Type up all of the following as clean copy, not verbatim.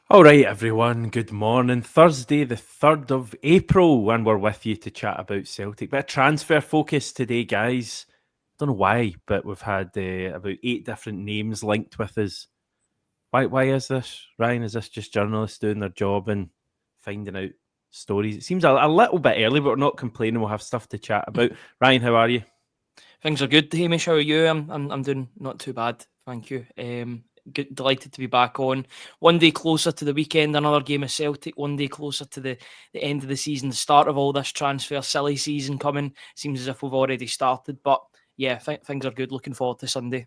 All right, everyone. Good morning. Thursday, the 3rd of April, and we're with you to chat about Celtic. Bit of transfer focus today, guys. Don't know why, but we've had about 8 different names linked with us. Why is this, Ryan? Is this just journalists doing their job and finding out stories? It seems a little bit early, but we're not complaining. We'll have stuff to chat about. Ryan, how are you? Things are good, Hamish. How are you? I'm doing not too bad, thank you. Delighted to be back on. One day closer to the weekend, another game of Celtic. One day closer to the end of the season, the start of all this transfer silly season coming. Seems as if we've already started, but yeah, things are good. Looking forward to Sunday.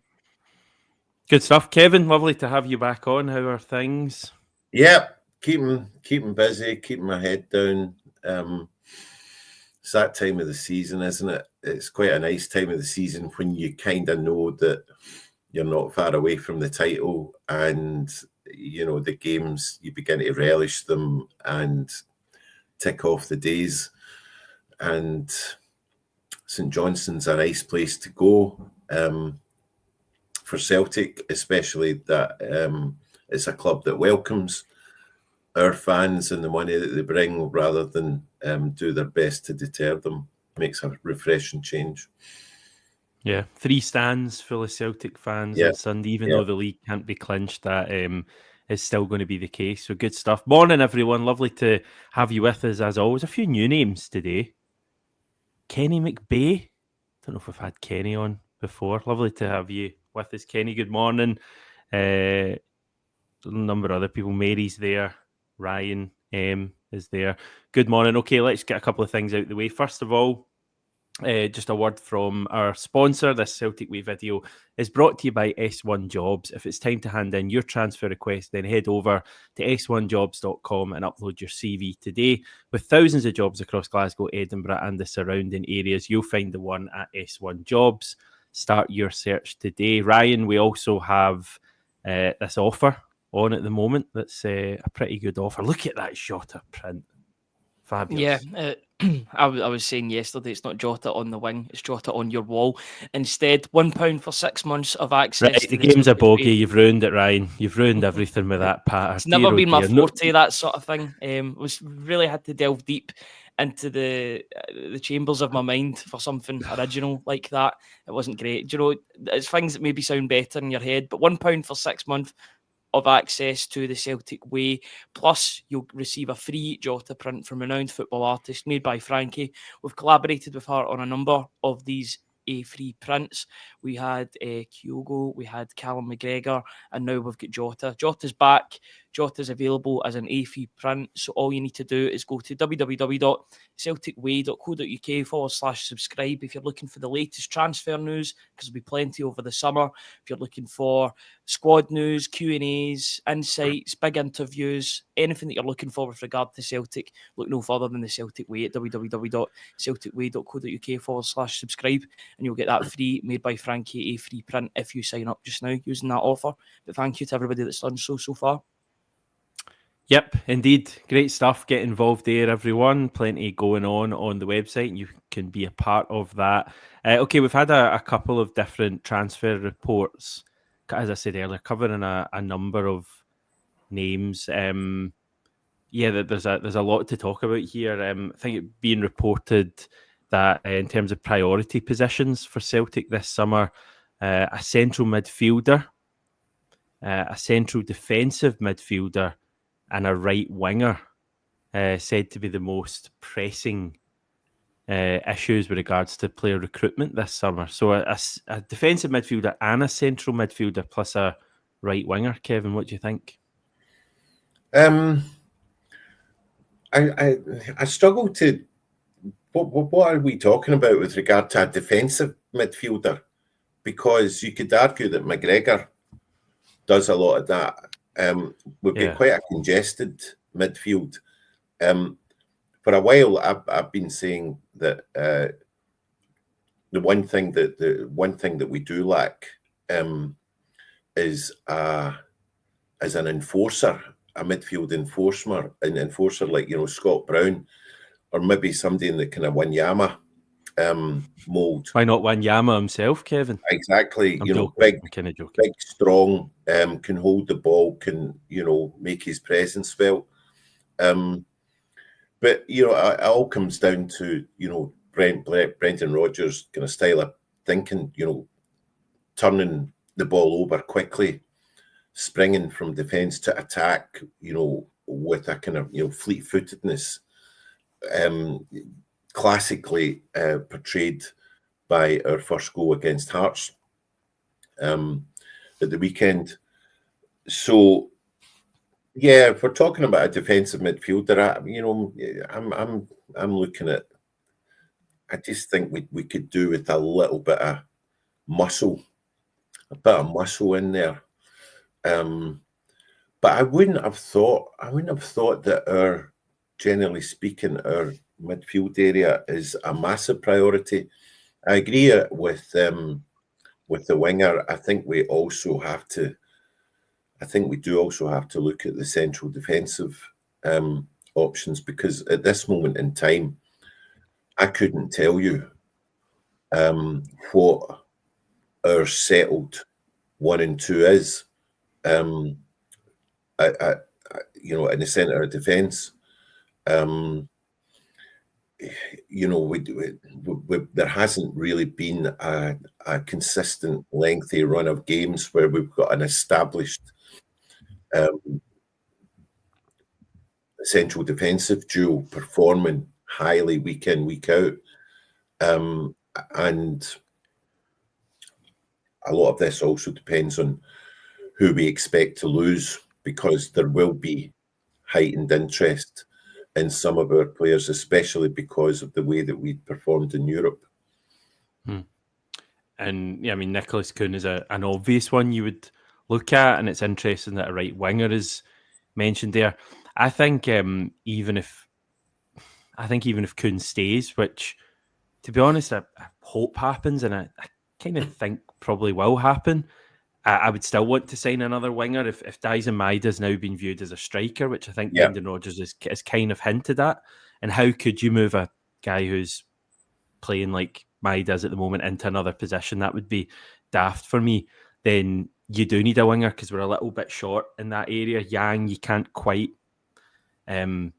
Good stuff. Kevin, lovely to have you back on. How are things? Yep, keeping busy, keeping my head down. It's that time of the season, isn't it? It's quite a nice time of the season when you kind of know that you're not far away from the title, and the games, you begin to relish them and tick off the days. And St Johnstone's a nice place to go for Celtic, especially that it's a club that welcomes our fans and the money that they bring, rather than do their best to deter them. Makes a refreshing change. Yeah, 3 stands full of Celtic fans on Sunday, even though the league can't be clinched. That is still going to be the case. So good stuff. Morning, everyone. Lovely to have you with us as always. A few new names today. Kenny McBay. Don't know if we've had Kenny on before. Lovely to have you with us, Kenny. Good morning. A number of other people. Mary's there. Ryan M is there. Good morning. Okay, let's get a couple of things out the way. First of all, just a word from our sponsor. This Celtic Way video is brought to you by S1 Jobs. If it's time to hand in your transfer request, then head over to s1jobs.com and upload your CV today. With thousands of jobs across Glasgow, Edinburgh and the surrounding areas, you'll find the one at S1 Jobs. Start your search today. Ryan, we also have this offer on at the moment. That's a pretty good offer. Look at that Jota print. Fabulous. Yeah, I was saying yesterday, it's not Jota on the wing, it's Jota on your wall. Instead, £1 for 6 months of access. Right, the game's a bogey. You've ruined it, Ryan. You've ruined everything with that patter. It's never been my forte, that sort of thing. Was really had to delve deep into the chambers of my mind for something original like that. It wasn't great. Do you know, it's things that maybe sound better in your head, but £1 for 6 months of access to the Celtic Way. Plus, you'll receive a free Jota print from renowned football artist made by Frankie. We've collaborated with her on a number of these free prints. We had Kyogo, we had Callum McGregor, and now we've got Jota. Jota's back. Jota's available as an A3 print. So all you need to do is go to www.celticway.co.uk/subscribe if you're looking for the latest transfer news, because there'll be plenty over the summer. If you're looking for squad news, Q&As, insights, big interviews, anything that you're looking for with regard to Celtic, look no further than the Celtic Way at www.celticway.co.uk/subscribe, and you'll get that free made by Frankie A3 print if you sign up just now using that offer. But thank you to everybody that's done so far. Yep, indeed. Great stuff. Get involved there, everyone. Plenty going on the website, and you can be a part of that. Okay, we've had a couple of different transfer reports, as I said earlier, covering a number of names. There's a lot to talk about here. I think it being reported that in terms of priority positions for Celtic this summer, a central midfielder, a central defensive midfielder, and a right winger said to be the most pressing issues with regards to player recruitment this summer. So a defensive midfielder and a central midfielder plus a right winger. Kevin, what do you think? I struggle to... What are we talking about with regard to a defensive midfielder? Because you could argue that McGregor does a lot of that. We've got quite a congested midfield. For a while, I've been saying that the one thing that we do lack is an enforcer, a midfield enforcer, an enforcer like Scott Brown, or maybe somebody in the kind of Wanyama mould. Why not Wanyama himself, Kevin? Exactly. I'm kind of joking. Big, strong, can hold the ball, can, make his presence felt. But, it all comes down to, Brendan Rodgers' kind of style of thinking, turning the ball over quickly, springing from defence to attack, with a kind of, fleet-footedness, classically portrayed by our first goal against Hearts at the weekend. So, yeah, if we're talking about a defensive midfielder, I'm looking at. I just think we could do with a little bit of muscle, in there. But I wouldn't have thought that generally speaking, our midfield area is a massive priority. I agree with the winger. I think we do also have to look at the central defensive options, because at this moment in time, I couldn't tell you what our settled 1 and 2 is. In the centre of defence. There hasn't really been a consistent, lengthy run of games where we've got an established central defensive duo performing highly week in, week out. And a lot of this also depends on who we expect to lose, because there will be heightened interest in some of our players, especially because of the way that we performed in Europe. And yeah, I mean, Nicholas Kuhn is an obvious one you would look at, and it's interesting that a right winger is mentioned there. I think even if Kuhn stays, which, to be honest, I hope happens, and I kind of think probably will happen, I would still want to sign another winger if Daizen Maida's now been viewed as a striker, which I think Brendan Rodgers is kind of hinted at. And how could you move a guy who's playing like Maida's at the moment into another position? That would be daft for me. Then you do need a winger, because we're a little bit short in that area. Yang, you can't quite hang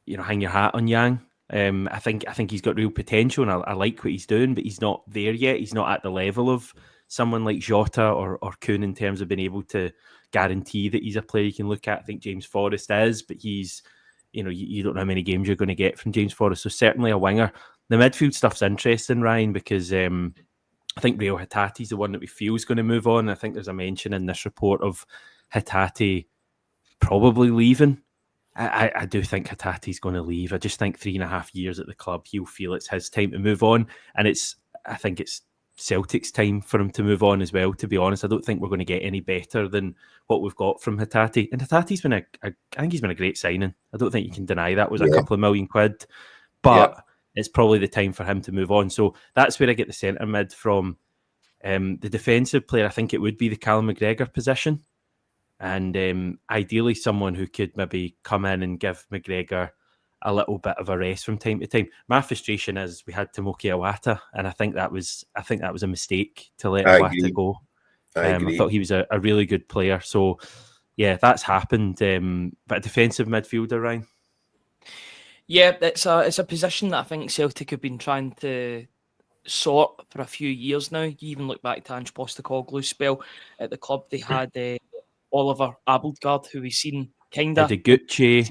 your hat on Yang. I think he's got real potential, and I like what he's doing, but he's not there yet. He's not at the level of someone like Jota or Kuhn in terms of being able to guarantee that he's a player you can look at. I think James Forrest is, but he's, you don't know how many games you're going to get from James Forrest. So certainly a winger. The midfield stuff's interesting, Ryan, because I think Reo Hatate's the one that we feel is going to move on. I think there's a mention in this report of Hatate probably leaving. I do think Hatate's going to leave. I just think 3.5 years at the club, he'll feel it's his time to move on. And I think it's Celtic's time for him to move on as well, to be honest. I don't think we're going to get any better than what we've got from Hatate. And Hatate's been I think he's been a great signing. I don't think you can deny that. It was a couple of million quid. But it's probably the time for him to move on. So that's where I get the centre mid from. The defensive player, I think it would be the Callum McGregor position. And ideally someone who could maybe come in and give McGregor a little bit of a rest from time to time. My frustration is we had Tomoki Iwata, and I think that was a mistake to let Iwata go. I thought he was a really good player. So yeah, that's happened. But a defensive midfielder, Ryan. Yeah, it's a position that I think Celtic have been trying to sort for a few years now. You even look back to Ange Postecoglou's spell at the club. They had Oliver Abildgaard, who we've seen kind of Gucci,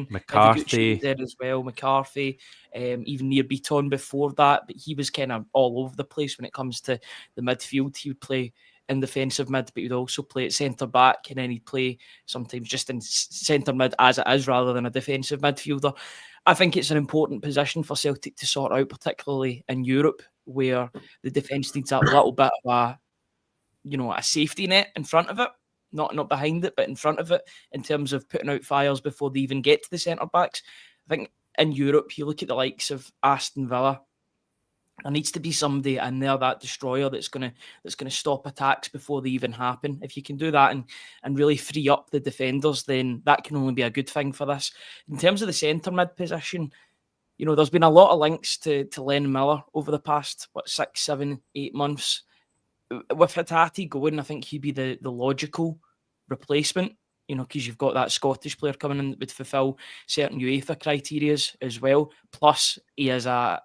McCarthy there as well. McCarthy, even near Beaton before that, but he was kind of all over the place when it comes to the midfield. He would play in defensive mid, but he'd also play at centre back, and then he'd play sometimes just in centre mid as it is, rather than a defensive midfielder. I think it's an important position for Celtic to sort out, particularly in Europe, where the defence needs a little bit of a safety net in front of it. Not behind it, but in front of it, in terms of putting out fires before they even get to the centre-backs. I think in Europe, you look at the likes of Aston Villa, there needs to be somebody in there, that destroyer that's gonna stop attacks before they even happen. If you can do that and really free up the defenders, then that can only be a good thing for this. In terms of the centre mid position, there's been a lot of links to Len Miller over the past 6, 7, 8 months. With Hatate going, I think he'd be the logical replacement, because you've got that Scottish player coming in that would fulfil certain UEFA criteria as well. Plus, he's a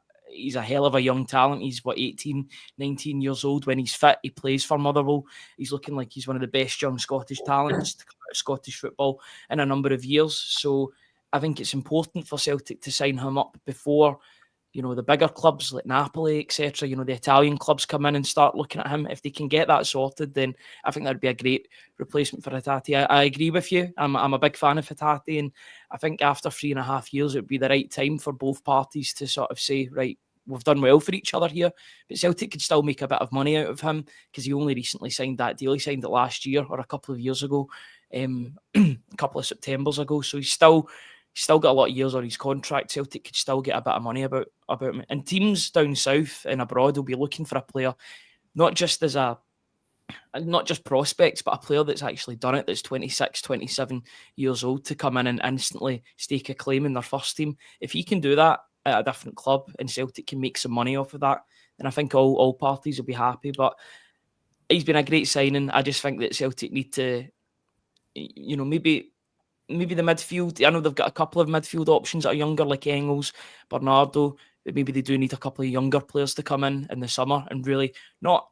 hell of a young talent. He's 18, 19 years old. When he's fit, he plays for Motherwell. He's looking like he's one of the best young Scottish talents to come out of Scottish football in a number of years. So I think it's important for Celtic to sign him up before the bigger clubs like Napoli, etc., the Italian clubs come in and start looking at him. If they can get that sorted, then I think that would be a great replacement for Hatate. I agree with you. I'm a big fan of Hatate, and I think after 3.5 years, it would be the right time for both parties to sort of say, right, we've done well for each other here. But Celtic could still make a bit of money out of him because he only recently signed that deal. He signed it last year or a couple of years ago, a couple of Septembers ago. So he's still got a lot of years on his contract. Celtic could still get a bit of money about him. And teams down south and abroad will be looking for a player, not just prospects, but a player that's actually done it, that's 26, 27 years old, to come in and instantly stake a claim in their first team. If he can do that at a different club and Celtic can make some money off of that, then I think all parties will be happy. But he's been a great signing. I just think that Celtic need to, maybe the midfield. I know they've got a couple of midfield options that are younger, like Engels, Bernardo, but maybe they do need a couple of younger players to come in the summer and really not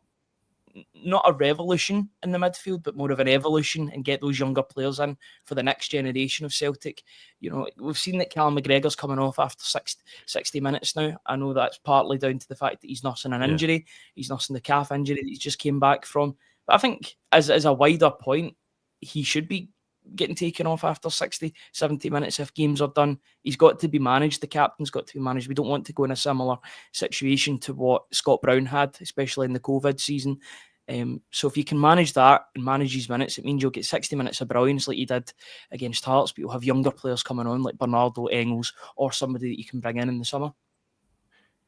a revolution in the midfield, but more of an evolution, and get those younger players in for the next generation of Celtic. We've seen that Callum McGregor's coming off after 60 minutes now. I know that's partly down to the fact that he's nursing an injury. He's nursing the calf injury that he's just came back from. But I think as a wider point, he should be getting taken off after 60, 70 minutes if games are done. He's got to be managed. The captain's got to be managed. We don't want to go in a similar situation to what Scott Brown had, especially in the COVID season. So if you can manage that and manage his minutes, it means you'll get 60 minutes of brilliance like you did against Hearts, but you'll have younger players coming on like Bernardo, Engels, or somebody that you can bring in the summer.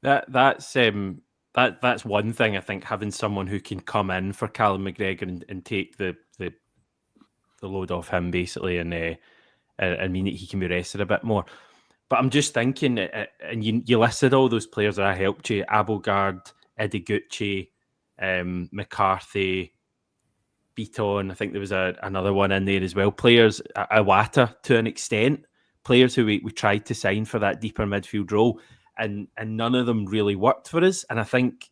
That's one thing. I think having someone who can come in for Callum McGregor and take the load off him, basically, and mean that he can be rested a bit more. But I'm just thinking, and you listed all those players that I helped you: Abelgard, Idiguchi, McCarthy, Beaton. I think there was another one in there as well. Players, Iwata to an extent, players who we tried to sign for that deeper midfield role, and none of them really worked for us. And I think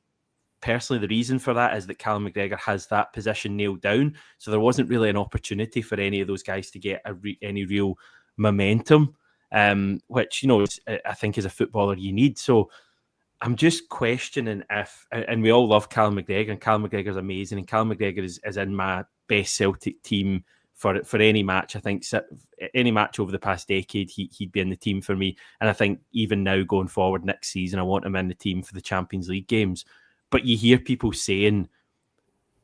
personally the reason for that is that Callum McGregor has that position nailed down. So there wasn't really an opportunity for any of those guys to get any real momentum, which, I think as a footballer you need. So I'm just questioning if, and we all love Callum McGregor, and Callum McGregor's amazing, and Callum McGregor is in my best Celtic team for any match. I think any match over the past decade, he'd be in the team for me. And I think even now going forward next season, I want him in the team for the Champions League games. But you hear people saying,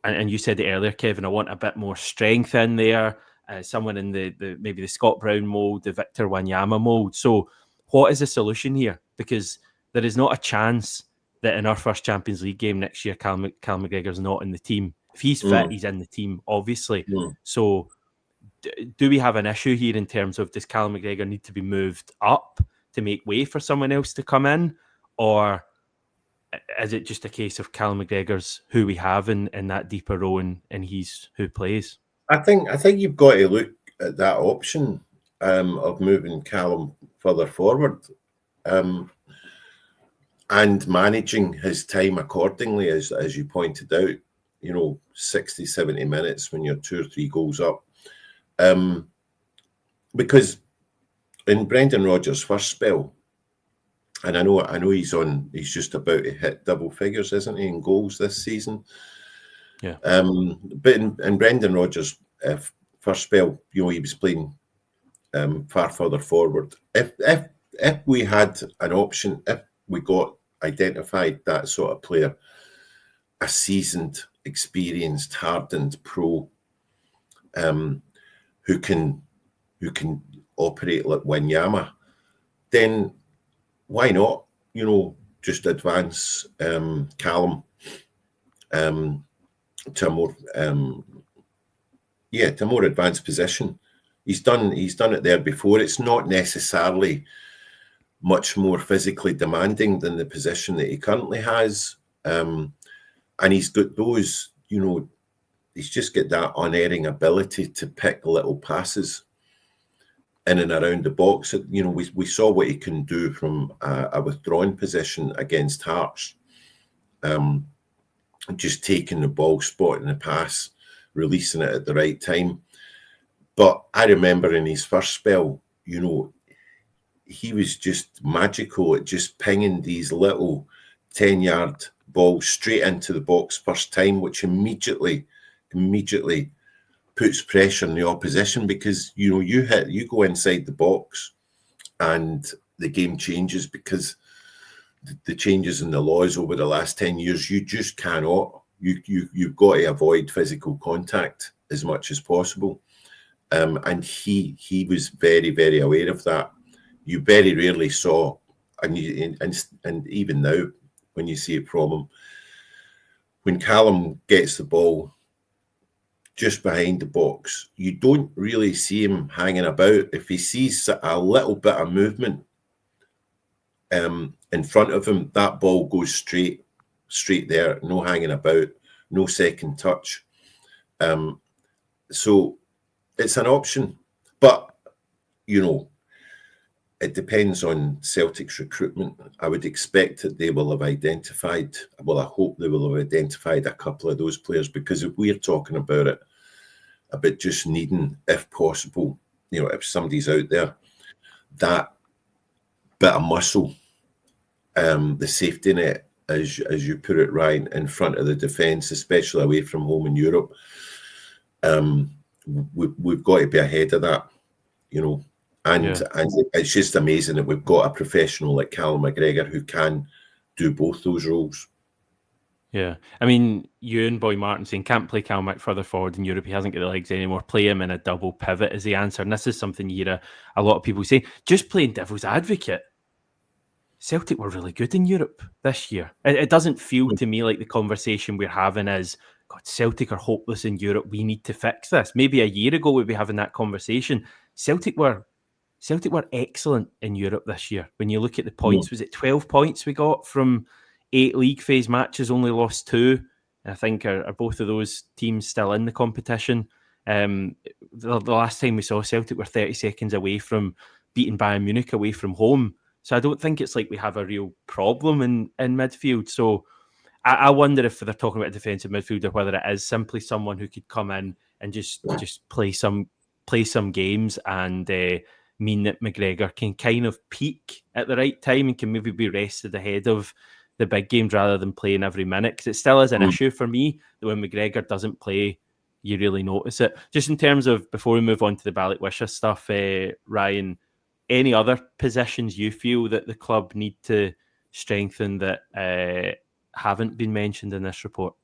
and you said it earlier, Kevin, I want a bit more strength in there, someone in the maybe the Scott Brown mould, the Victor Wanyama mould. So what is the solution here? Because there is not a chance that in our first Champions League game next year, Callum McGregor's not in the team. If he's fit, he's in the team, obviously. So do we have an issue here in terms of, does Callum McGregor need to be moved up to make way for someone else to come in? Or is it just a case of Callum McGregor's who we have in that deeper role and he's who plays? I think you've got to look at that option of moving Callum further forward and managing his time accordingly, as you pointed out, 60, 70 minutes when you're 2 or 3 goals up. Because in Brendan Rodgers' first spell, and I know he's just about to hit double figures, isn't he, in goals this season? Yeah. But in Brendan Rodgers' first spell, he was playing far further forward. If we had an option, if we got identified that sort of player, a seasoned, experienced, hardened pro, who can operate like Wanyama, then why not? Just advance Callum to a more advanced position. He's done it there before. It's not necessarily much more physically demanding than the position that he currently has. And he's got those, he's just got that unerring ability to pick little passes in and around the box. We saw what he can do from a withdrawn position against Hearts. Just taking the ball, spotting the pass, releasing it at the right time. But I remember in his first spell, he was just magical at just pinging these little 10-yard balls straight into the box first time, which immediately puts pressure on the opposition, because you go inside the box and the game changes, because the changes in the laws over the last 10 years, you just cannot. You've got to avoid physical contact as much as possible. And he was very, very aware of that. You very rarely saw, and even now, when you see it from him, when Callum gets the ball just behind the box, you don't really see him hanging about. If he sees a little bit of movement in front of him, that ball goes straight there, no hanging about, no second touch. So it's an option, but it depends on Celtic's recruitment. I would expect that they will have identified, I hope they will have identified a couple of those players, because if we're talking about just needing, if possible, if somebody's out there, that bit of muscle, the safety net, as you put it, Ryan, in front of the defence, especially away from home in Europe, we've got to be ahead of that, And it's just amazing that we've got a professional like Callum McGregor who can do both those roles. Yeah. I mean, you and Boy Martin saying can't play Cal Mac further forward in Europe. He hasn't got the legs anymore. Play him in a double pivot is the answer. And this is something you hear a lot of people say. Just playing devil's advocate. Celtic were really good in Europe this year. It doesn't feel to me like the conversation we're having is, God, Celtic are hopeless in Europe. We need to fix this. Maybe a year ago we'd be having that conversation. Celtic were excellent in Europe this year. When you look at the points, was it 12 points we got from 8 league phase matches, only lost 2? I think are both of those teams still in the competition. The last time we saw Celtic were 30 seconds away from beating Bayern Munich away from home. So I don't think it's like we have a real problem in midfield. So I wonder if they're talking about a defensive midfielder, whether it is simply someone who could come in and just play some games and mean that McGregor can kind of peak at the right time and can maybe be rested ahead of the big games rather than playing every minute. Because it still is an issue for me that when McGregor doesn't play, you really notice it. Just in terms of, before we move on to the Balikwisha stuff, Ryan, any other positions you feel that the club need to strengthen that haven't been mentioned in this report?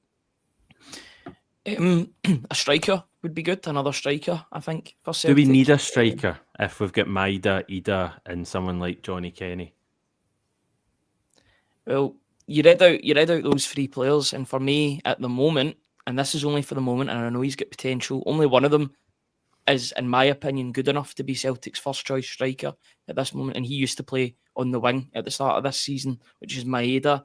A striker would be good. Another striker, I think, for Celtic. Do we need a striker if we've got Maida, Ida, and someone like Johnny Kenny? Well, you read out those 3 players, and for me at the moment, and this is only for the moment, and I know he's got potential, only one of them is, in my opinion, good enough to be Celtic's first choice striker at this moment, and he used to play on the wing at the start of this season, which is Maeda.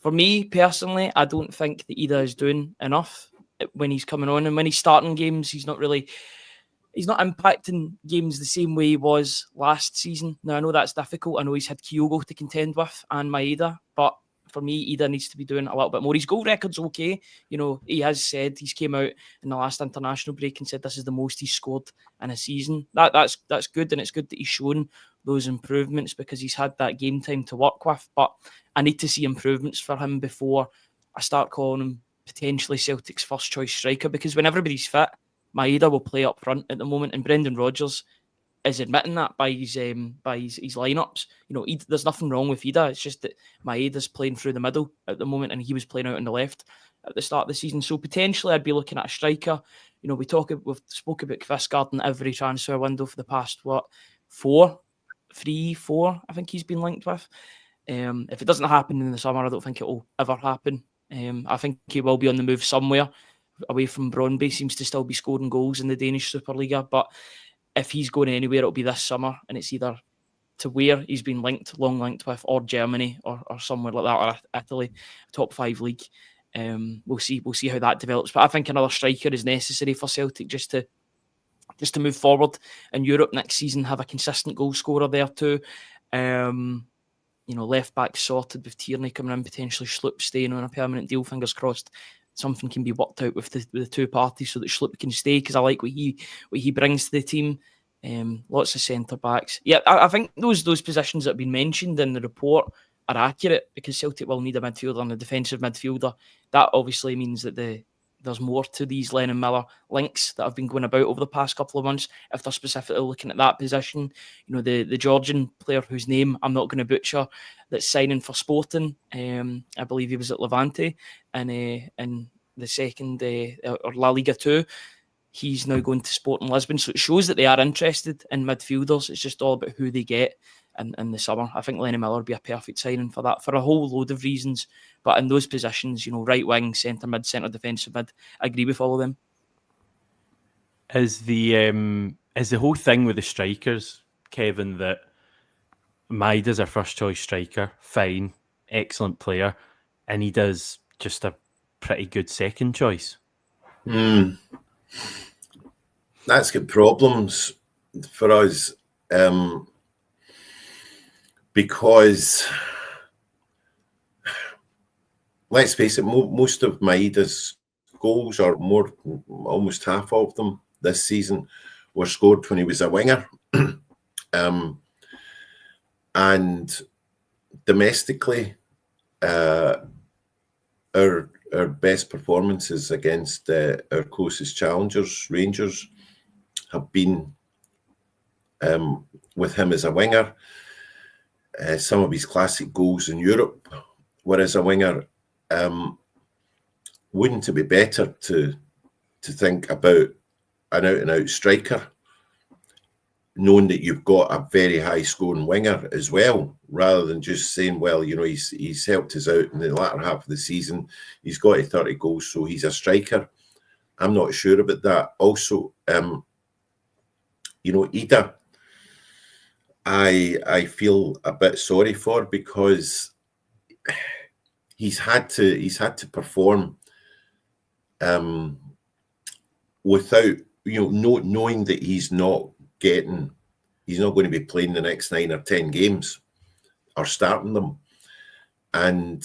For me personally, I don't think that Ida is doing enough when he's coming on, and when he's starting games, he's not impacting games the same way he was last season. Now, I know that's difficult. I know he's had Kyogo to contend with and Maeda, but for me, Ida needs to be doing a little bit more. His goal record's okay. He has said, he's came out in the last international break and said this is the most he's scored in a season. That's good, and it's good that he's shown those improvements because he's had that game time to work with. But I need to see improvements for him before I start calling him potentially Celtic's first choice striker, because when everybody's fit, Maeda will play up front at the moment, and Brendan Rodgers is admitting that by his lineups. There's nothing wrong with Ida. It's just that Maeda's playing through the middle at the moment, and he was playing out on the left at the start of the season. So potentially, I'd be looking at a striker. We've spoke about Kvistgaard in every transfer window for the past 4, I think he's been linked with. If it doesn't happen in the summer, I don't think it will ever happen. I think he will be on the move somewhere away from Brøndby. Seems to still be scoring goals in the Danish Superliga, but if he's going anywhere, it'll be this summer, and it's either to where he's been long linked with, or Germany, or somewhere like that, or Italy, top 5 league. We'll see how that develops. But I think another striker is necessary for Celtic just to move forward in Europe next season. Have a consistent goal scorer there too. Left back sorted with Tierney coming in, potentially Schlupp staying on a permanent deal. Fingers crossed, something can be worked out with the two parties so that Schlupp can stay, because I like what he brings to the team. Lots of centre backs. Yeah, I think those positions that have been mentioned in the report are accurate, because Celtic will need a midfielder and a defensive midfielder. That obviously means that there's more to these Lennon Miller links that have been going about over the past couple of months. If they're specifically looking at that position, the Georgian player whose name I'm not going to butcher, that's signing for Sporting. I believe he was at Levante and in the second or La Liga 2. He's now going to Sporting Lisbon, so it shows that they are interested in midfielders. It's just all about who they get in the summer. I think Lenny Miller would be a perfect signing for that, for a whole load of reasons. But in those positions, right wing, centre mid, centre defensive mid, I agree with all of them. Is the whole thing with the strikers, Kevin, that Maeda's our first choice striker, fine, excellent player, and he does just a pretty good second choice? That's got problems for us, because let's face it, most of Maeda's goals, or more, almost half of them this season, were scored when he was a winger. And domestically, our best performances against our closest challengers, Rangers, have been with him as a winger. Some of his classic goals in Europe were as a winger. Wouldn't it be better to think about an out-and-out striker, knowing that you've got a very high-scoring winger as well, rather than just saying, well, he's helped us out in the latter half of the season, he's got to 30 goals, so he's a striker. I'm not sure about that. Also, Ida, I feel a bit sorry for, because he's had to perform without knowing that he's not going to be playing the next 9 or 10 games or starting them, and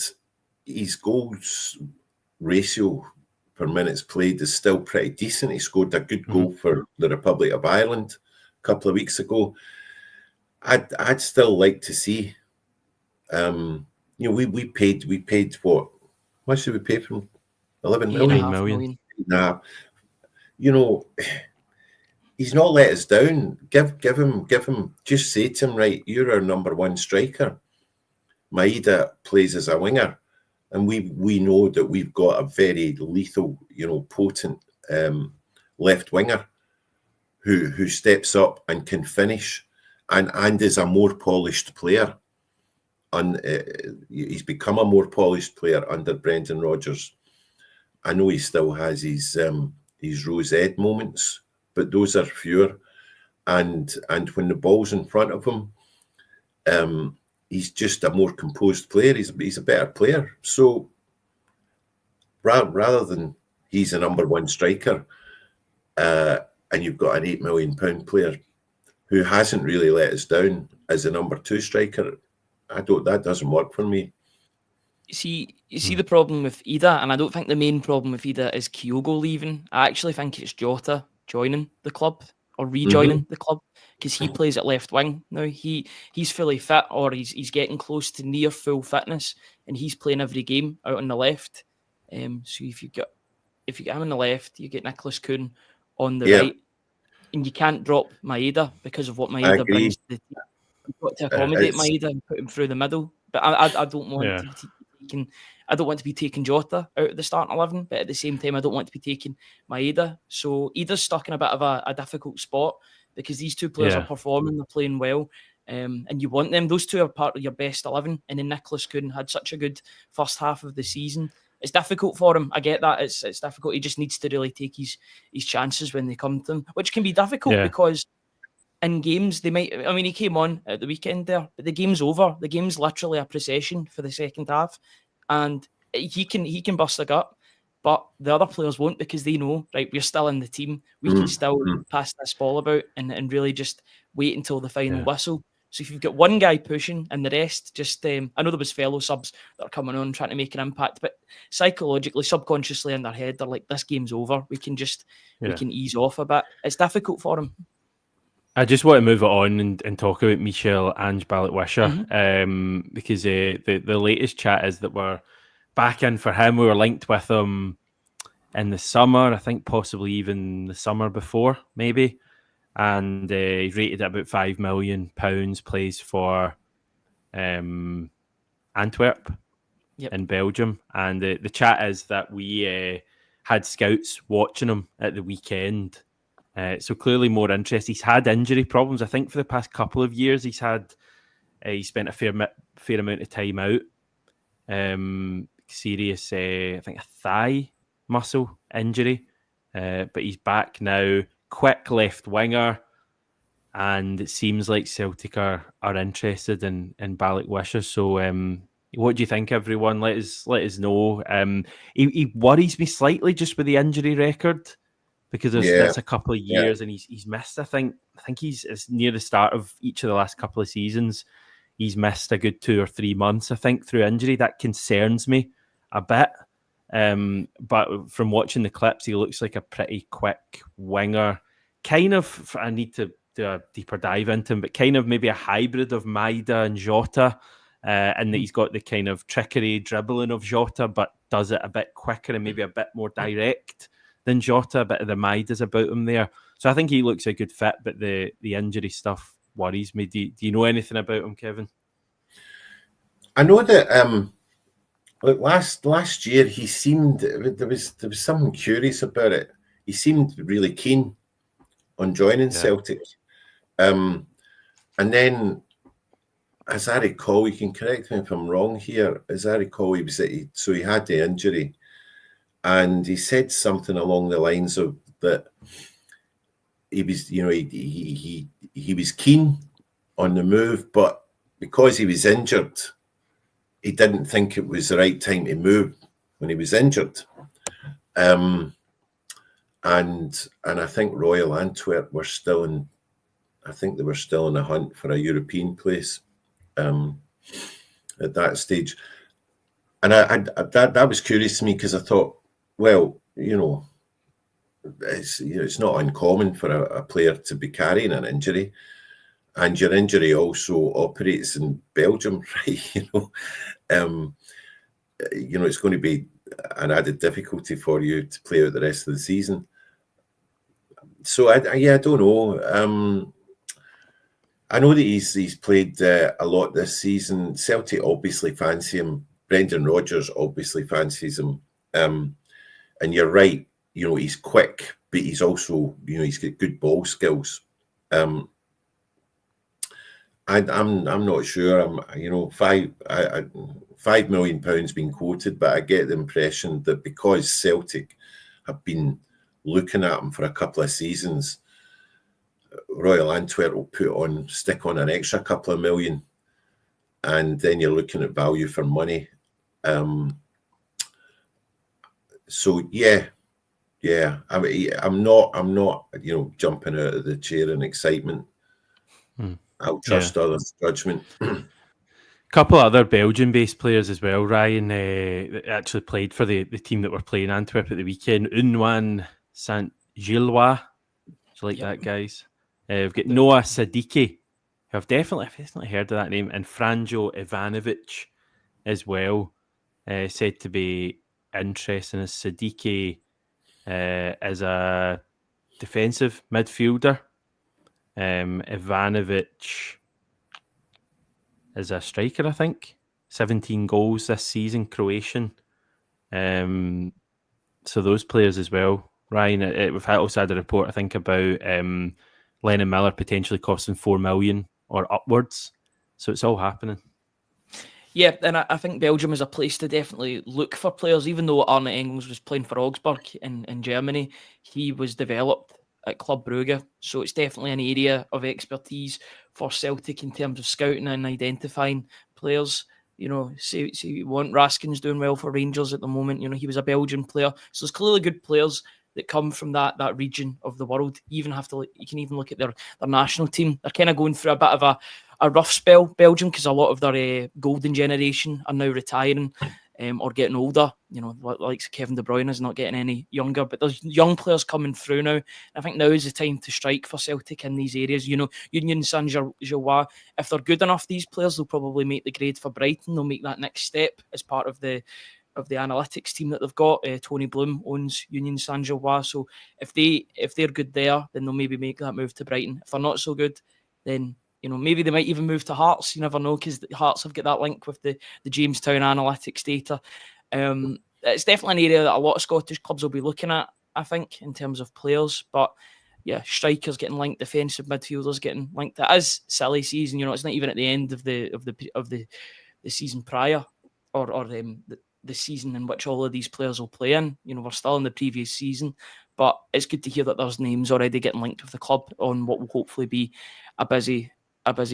his goals ratio per minutes played is still pretty decent. He scored a good goal for the Republic of Ireland a couple of weeks ago. I'd still like to see. We paid what? What should we pay for him? 11 million. 8.5 million. Nah, he's not let us down. Give him. Just say to him, right, you're our number one striker. Maeda plays as a winger, and we know that we've got a very lethal, potent left winger who steps up and can finish, and is a more polished player. And he's become a more polished player under Brendan Rodgers. I know he still has his Rose Ed moments, but those are fewer. And when the ball's in front of him, he's just a more composed player. He's a better player. So rather than he's a number one striker, and you've got an £8 million player who hasn't really let us down as a number two striker, that doesn't work for me. You see the problem with Ida, and I don't think the main problem with Ida is Kyogo leaving. I actually think it's Jota joining the club, or rejoining the club, because he plays at left wing now. He's fully fit, or he's getting close to near full fitness, and he's playing every game out on the left. So if you get him on the left, you get Nicholas Kuhn on the right, and you can't drop Maeda because of what Maeda brings to the team. You've got to accommodate Maeda and put him through the middle. But I don't want I don't want to be taking Jota out of the starting 11, but at the same time, I don't want to be taking Maeda. So Ida's stuck in a bit of a difficult spot, because these two players are performing, they're playing well, and you want them. Those two are part of your best 11, and then Nicholas Kuhn had such a good first half of the season. It's difficult for him. I get that. It's difficult. He just needs to really take his chances when they come to him, which can be difficult because in games, they might. I mean, he came on at the weekend there, but the game's over. The game's literally a procession for the second half, and he can bust a gut, but the other players won't, because they know, right, we're still in the team. We can still pass this ball about and really just wait until the final whistle. So if you've got one guy pushing and the rest just, I know there was fellow subs that are coming on trying to make an impact, but psychologically, subconsciously in their head, they're like, this game's over. We can ease off a bit. It's difficult for them. I just want to move it on and talk about Michel-Ange Balikwisha, because the latest chat is that we're back in for him. We were linked with him in the summer, I think possibly even the summer before, maybe. And he's rated at about £5 million, plays for Antwerp in Belgium. And the chat is that we had scouts watching him at the weekend. So clearly more interest. He's had injury problems. I think for the past couple of years, he spent a fair amount of time out. Serious, I think a thigh muscle injury. But he's back now. Quick left winger, and it seems like Celtic are interested in Balikwisha. So, what do you think, everyone? Let us know. He worries me slightly just with the injury record, because that's a couple of years, and he's missed. I think it's near the start of each of the last couple of seasons. He's missed a good 2 or 3 months, I think, through injury. That concerns me a bit. But from watching the clips, he looks like a pretty quick winger. Kind of, I need to do a deeper dive into him, but kind of maybe a hybrid of Maida and Jota, and that he's got the kind of trickery dribbling of Jota, but does it a bit quicker and maybe a bit more direct than Jota. A bit of the Maidas about him there. So I think he looks a good fit, but the injury stuff worries me. Do you know anything about him, Kevin? I know that look, last year he seemed, there was something curious about it. He seemed really keen on joining Celtic, and then, as I recall, you can correct me if I'm wrong here. As I recall, he had the injury, and he said something along the lines of that he was, he was keen on the move, but because he was injured, he didn't think it was the right time to move when he was injured. And I think Royal Antwerp were still in the hunt for a European place at that stage. And that was curious to me, because I thought, well, it's not uncommon for a player to be carrying an injury. And your injury also operates in Belgium, right? It's going to be an added difficulty for you to play out the rest of the season. So I don't know. I know that he's played a lot this season. Celtic obviously fancy him. Brendan Rodgers obviously fancies him. And you're right. He's quick, but he's also, he's got good ball skills. I'm not sure. £5 million being quoted, but I get the impression that because Celtic have been looking at him for a couple of seasons, Royal Antwerp will stick on an extra couple of million, and then you're looking at value for money. So yeah. I'm not jumping out of the chair in excitement. I'll trust others' judgment. Couple of other Belgian-based players as well, Ryan, that actually played for the team that were playing Antwerp at the weekend. Unwan Saint-Gillois. Do you like that, guys? We've got Noah Sadiki, who I've definitely heard of that name, and Franjo Ivanovic as well, said to be interesting, as Sadiki as a defensive midfielder. Ivanovic as a striker, I think. 17 goals this season, Croatian. So those players as well. Ryan, we've also had a report, I think, about Lennon Miller potentially costing $4 million or upwards. So it's all happening. Yeah, and I think Belgium is a place to definitely look for players. Even though Arne Engels was playing for Augsburg in Germany, he was developed at Club Brugge. So it's definitely an area of expertise for Celtic in terms of scouting and identifying players. You know, say you want Raskin's doing well for Rangers at the moment. You know, he was a Belgian player. So there's clearly good players that come from that region of the world. You can even look at their national team. They're kind of going through a bit of a rough spell, Belgium, because a lot of their golden generation are now retiring or getting older. You know, like Kevin De Bruyne is not getting any younger, but there's young players coming through now. I think now is the time to strike for Celtic in these areas. You know, Union Saint-Gilloise, if they're good enough, these players will probably make the grade for Brighton. They'll make that next step as part of the analytics team that they've got. Tony Bloom owns Union Saint-Gilloise, so if they're good there, then they'll maybe make that move to Brighton. If they're not so good, then you know, maybe they might even move to Hearts. You never know, because Hearts have got that link with the Jamestown analytics data. It's definitely an area that a lot of Scottish clubs will be looking at, I think, in terms of players. But yeah, strikers getting linked, defensive midfielders getting linked. It is silly season. You know, it's not even at the end of the season prior, or the season in which all of these players will play in. You know, we're still in the previous season, but it's good to hear that there's names already getting linked with the club on what will hopefully be a busy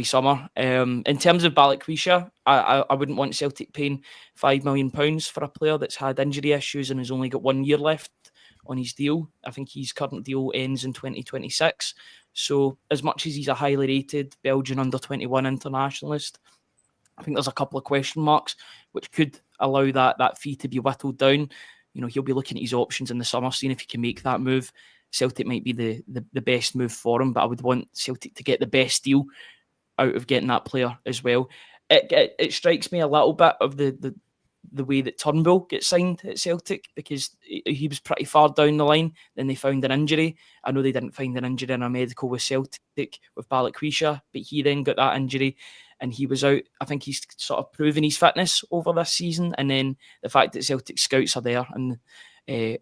summer. In terms of Balikwisha, I wouldn't want Celtic paying £5 million for a player that's had injury issues and has only got 1 year left on his deal. I think his current deal ends in 2026. So as much as he's a highly rated Belgian under-21 internationalist, I think there's a couple of question marks which could allow that fee to be whittled down. You know, he'll be looking at his options in the summer, seeing if he can make that move. Celtic might be the best move for him, but I would want Celtic to get the best deal out of getting that player as well. It strikes me a little bit of the way that Turnbull gets signed at Celtic, because he was pretty far down the line. Then they found an injury. I know they didn't find an injury in a medical with Celtic with Balikwisha, but he then got that injury and he was out. I think he's sort of proven his fitness over this season, and then the fact that Celtic scouts are there and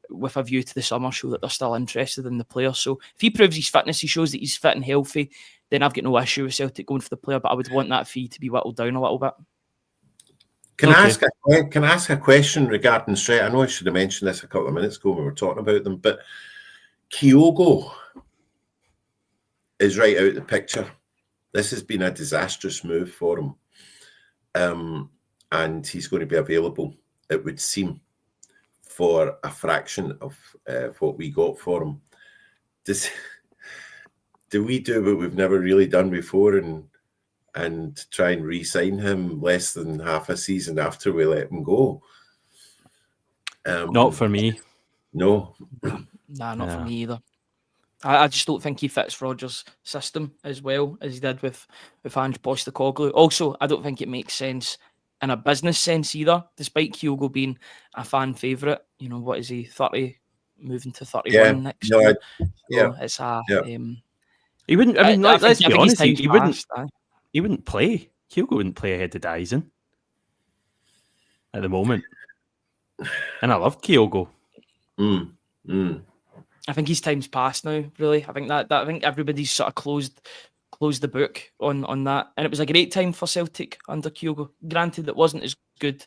with a view to the summer show that they're still interested in the player. So if he proves his fitness, he shows that he's fit and healthy, then I've got no issue with Celtic going for the player, but I would want that fee to be whittled down a little bit. Can I ask a question regarding Strait? I know I should have mentioned this a couple of minutes ago when we were talking about them, but Kyogo is right out of the picture. This has been a disastrous move for him, and he's going to be available, it would seem, for a fraction of what we got for him. Do we do what we've never really done before and try and re-sign him less than half a season after we let him go? Not for me. No. Not for me either. I just don't think he fits Rodgers' system as well as he did with Ange Postecoglou. Also, I don't think it makes sense in a business sense either, despite Kyogo being a fan favourite. You know, what is he, 30, moving to 31 next year? It's a... he wouldn't, I mean, let's be honest, he wouldn't play. Kyogo wouldn't play ahead of Dyson at the moment. And I love Kyogo. I think his time's passed now, really. I think I think everybody's sort of closed the book on that. And it was a great time for Celtic under Kyogo. Granted, it wasn't as good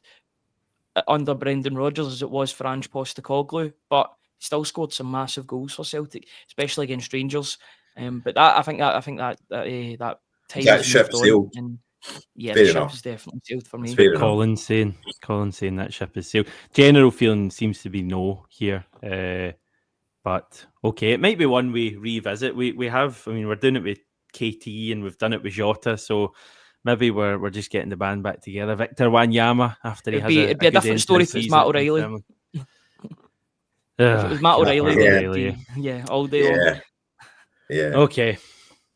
under Brendan Rodgers as it was for Ange Postecoglou, but he still scored some massive goals for Celtic, especially against Rangers. But I think that time that ship sailed. The ship is definitely sailed for me. Colin's saying that ship is sailed. General feeling seems to be no here. But okay, it might be one we revisit. We have, I mean, we're doing it with KT and we've done it with Jota, so maybe we're just getting the band back together. Victor Wanyama, after it'd be a different story if it's Matt O'Reilly. If it was Matt O'Reilly, all day long. Yeah. Okay.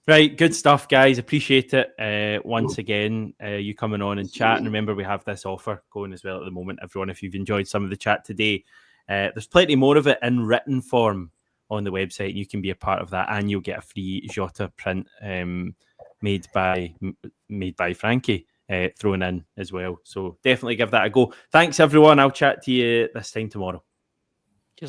Right, good stuff, guys. Appreciate it. Once again, you coming on and chatting. Remember, we have this offer going as well at the moment. Everyone, if you've enjoyed some of the chat today, there's plenty more of it in written form on the website. You can be a part of that, and you'll get a free Jota print made by Frankie thrown in as well. So definitely give that a go. Thanks, everyone. I'll chat to you this time tomorrow.